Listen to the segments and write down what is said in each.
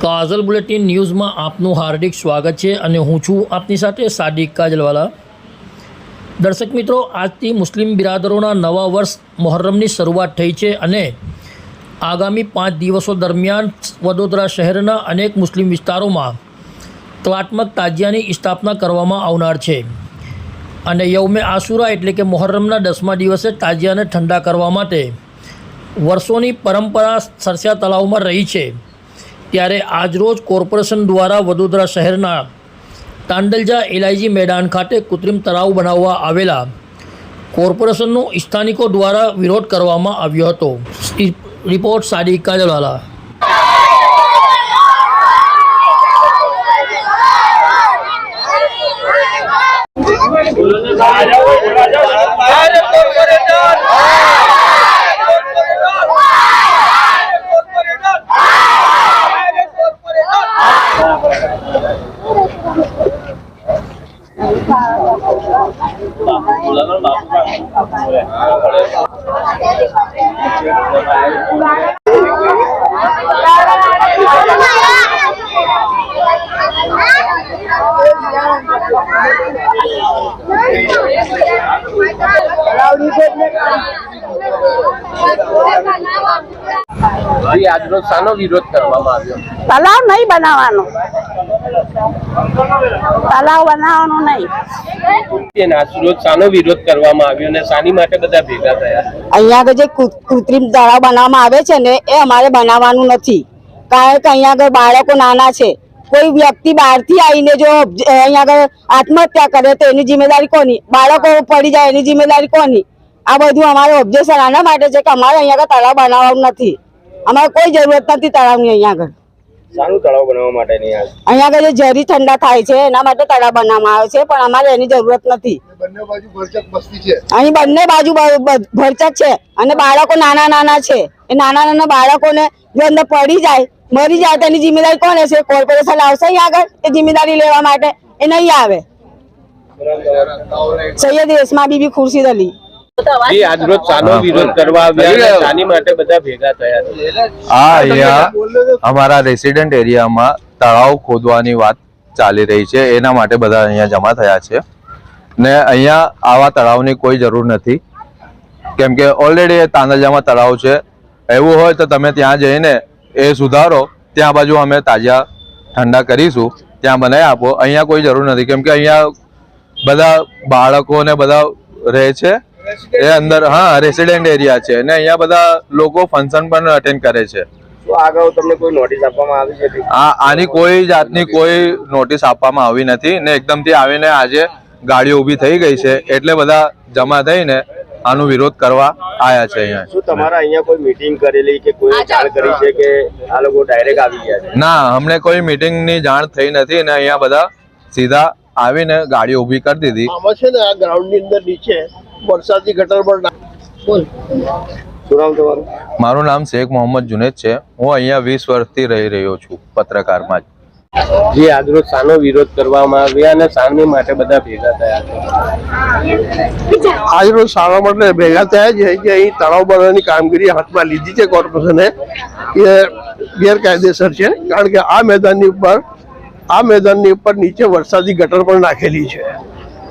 કાજલ bulletin ન્યૂઝમાં આપનું હાર્દિક સ્વાગત છે અને હું છું આપની સાથે સાદિક કાજલવાલા। દર્શક મિત્રો, આજથી મુસ્લિમ બિરાદરોના નવા વર્ષ મુહર્રમની શરૂઆત થઈ છે અને આગામી 5 દિવસો દરમિયાન વડોદરા શહેરના અનેક મુસ્લિમ વિસ્તારોમાં કલાત્મક તાજિયાની સ્થાપના કરવામાં આવનાર છે અને યૌમે આશુરા એટલે કે મુહર્રમના 10મા દિવસે તાજિયાને ઠંડા કરવા માટે વર્ષોની પરંપરા સરસ્યા તળાવમાં રહી છે। ત્યારે આજરોજ કોર્પોરેશન દ્વારા વડોદરા શહેરના તાંડલજા એલઆઈજી મેદાન ખાતે કૃત્રિમ તળાવ બનાવવા આવેલા કોર્પોરેશનનો સ્થાનિકો દ્વારા વિરોધ કરવામાં આવ્યો હતો। રિપોર્ટ સાદિક કાજલવાલા। આજનો શાનો વિરોધ કરવામાં આવ્યો? તલાવ નહીં બનાવવાનો, તલાવ બનાવવાનો નહીં। આજરોજ શાનો વિરોધ કરવામાં આવ્યો અને શાની માટે બધા ભેગા થયા? અહીંયા આગળ જે કૃત્રિમ તળાવ બનાવવામાં આવે છે ને એ અમારે બનાવવાનું નથી, કારણ કે અહીંયા આગળ બાળકો નાના છે। કોઈ વ્યક્તિ બહારથી આવીને જો અહીંયા આગળ આત્મહત્યા કરે તો એની જિમ્મેદારી કોની? બાળકો પડી જાય એની જિમ્મેદારી કોની? આ બધું અમારે ઓબ્જેક્શન આના માટે છે કે અમારે અહીંયા આગળ તળાવ બનાવવાનું નથી, અમારે કોઈ જરૂરત નથી તળાવની। અહીંયા આગળ શાનું તળાવ બનાવવા માટે નહીં? અહીંયા આગળ જે ઝરી ઠંડા થાય છે એના માટે તળાવ બનાવવામાં આવે છે, પણ અમારે એની જરૂરત નથી। અહીં બંને બાજુ ભરચક છે અને બાળકો નાના નાના છે। એ નાના નાના બાળકોને જો અંદર પડી જાય મરી જાય તો એની જિમ્મેદારી કોણ હશે? કોર્પોરેશન આવશે અહીંયા આગળ એ જિમ્મેદારી લેવા માટે? એ નહીં આવે। સૈયદ રેશમા બીબી ખુરશીદ અલી। આજરોજ શાનો વિરોધ કરવા આવ્યા, શાની માટે બધા ભેગા થયા? અમારા રેસિડેન્ટ એરિયામાં તળાવ ખોદવાની વાત ચાલી રહી છે, એના માટે બધા અહીંયા જમા થયા છે ને અહીંયા આવા તળાવની કોઈ જરૂર નથી, કેમ કે ઓલરેડી તાંદલજામાં તળાવ છે। એવું હોય તો તમે ત્યાં જઈને એ સુધારો, ત્યાં બાજુ અમે તાજા ઠંડા કરીશું, ત્યાં બનાવી આપો। અહીંયા કોઈ જરૂર નથી, કેમ કે અહીંયા બધા બાળકો ને બધા રહે છે એ અંદર। હા, રેસિડેન્ટ એરિયા છે ને અહીંયા બધા લોકો ફંક્શન પણ અટેન્ડ કરે છે। અગાઉ તમને કોઈ નોટિસ આપવામાં આવી છે? આની કોઈ જાતની કોઈ નોટિસ આપવામાં આવી નથી ને એકદમથી આવીને આજે ગાડીઓ ઊભી થઈ ગઈ છે એટલે બધા જમા થઈને આનો વિરોધ કરવા આવ્યા છે અહીંયા। શું તમારા અહીંયા કોઈ મીટિંગ કરેલી કે કોઈ જાણ કરી છે કે આ લોકો ડાયરેક્ટ આવી ગયા છે? ના, અમને કોઈ મીટિંગની જાણ થઈ નથી ને અહીંયા બધા સીધા આવીને ગાડીઓ ઊભી કરી દીધી। આમાં છે ને આ ગ્રાઉન્ડની અંદર નીચે વરસાદી ગટર પર બોલ। શું નામ તમારું? મારું નામ શેખ મોહમ્મદ જુનેદ છે। હું અહીંયા 20 વર્ષથી રહી રહ્યો છું પત્રકારમાં જ। જે આજરોજ શાનો વિરોધ કરવામાં આવ્યા અને શાની માટે બધા ભેગા થયા છે? આજરોજ શાળા માટે ભેગા થયા છે કે અહીં તળાવ બનાવવાની કામગીરી હાથમાં લીધી છે કોર્પોરેશને, એ ગેરકાયદેસર છે, કારણ કે આ મેદાનની ઉપર નીચે વરસાદી ગટર પણ નાખેલી છે।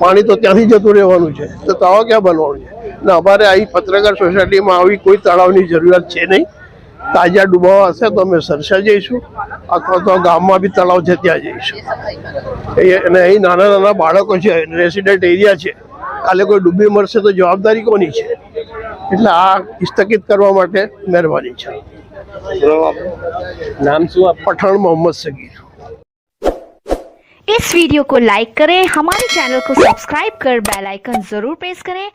પાણી તો ત્યાંથી જતું રહેવાનું છે, તો તળાવ ક્યાં બનવાનું છે? ને અમારે અહીં પત્રકાર સોસાયટીમાં આવી કોઈ તળાવની જરૂરિયાત છે નહીં। તાજા ડૂબાવા હશે તો અમે સરસા જઈશું અથવા તો ગામમાં બી તળાવ છે ત્યાં જઈશું। અને અહીં નાના નાના બાળકો છે, રેસિડેન્ટ એરિયા છે, કાલે કોઈ ડૂબી મરશે તો જવાબદારી કોની છે? એટલે આ સ્થગિત કરવા માટે મહેરબાની છે। નામ શું? પઠાણ मोहम्मद सगीर। इस वीडियो को लाइक करें, हमारे चैनल को सब्सक्राइब कर बेल आइकन जरूर प्रेस करें